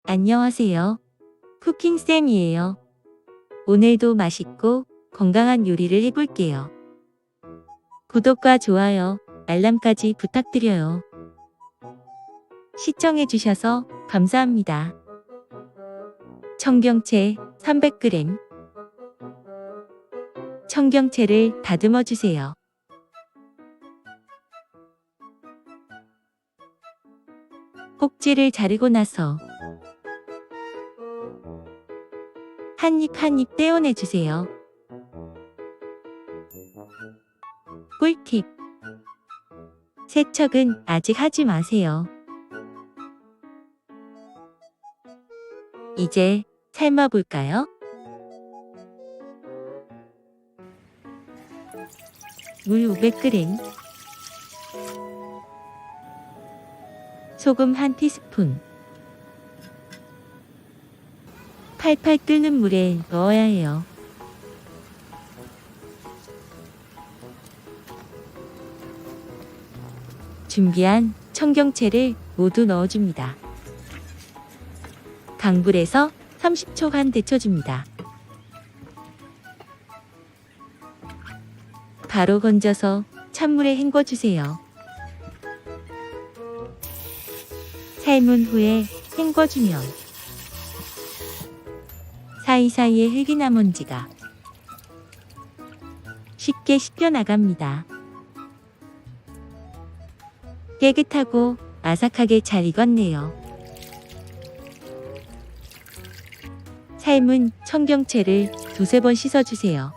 안녕하세요. 쿠킹쌤이에요. 오늘도 맛있고 건강한 요리를 해볼게요. 구독과 좋아요, 알람까지 부탁드려요. 시청해주셔서 감사합니다. 청경채 300g. 청경채를 다듬어 주세요. 꼭지를 자르고 나서 한 입 한 입 떼어내 주세요. 꿀팁. 세척은 아직 하지 마세요. 이제 삶아 볼까요? 물 500g, 소금 1티스푼, 팔팔 끓는 물에 넣어야 해요. 준비한 청경채를 모두 넣어줍니다. 강불에서 30초간 데쳐줍니다. 바로 건져서 찬물에 헹궈주세요. 삶은 후에 헹궈주면 사이사이에 흙이나 먼지가 쉽게 씻겨나갑니다. 깨끗하고 아삭하게 잘 익었네요. 삶은 청경채를 두세 번 씻어주세요.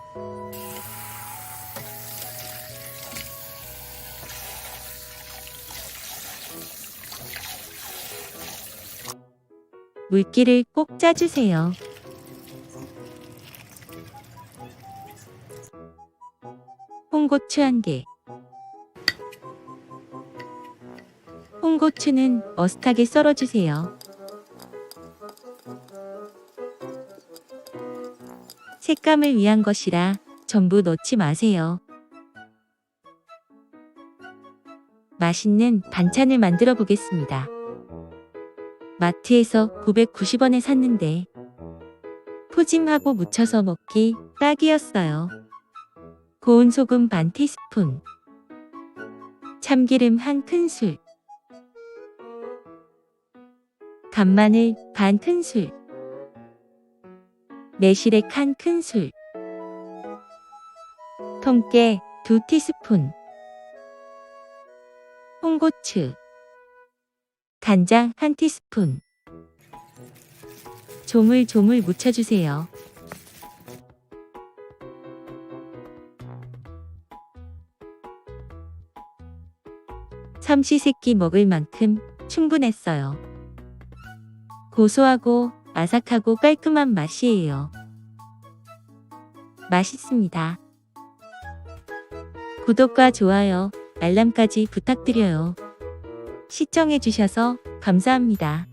물기를 꼭 짜주세요. 홍고추 1개. 홍고추는 머슷하게 썰어주세요. 색감을 위한 것이라 전부 넣지 마세요. 맛있는 반찬을 만들어 보겠습니다. 마트에서 990원에 샀는데 푸짐하고 무쳐서 먹기 딱이었어요. 고운 소금 반 티스푼, 참기름 1큰술, 간마늘 반 큰술, 매실액 1큰술, 통깨 2티스푼, 홍고추, 간장 1티스푼. 조물조물 묻혀주세요. 삼시세끼 먹을 만큼 충분했어요. 고소하고 아삭하고 깔끔한 맛이에요. 맛있습니다. 구독과 좋아요, 알람까지 부탁드려요. 시청해주셔서 감사합니다.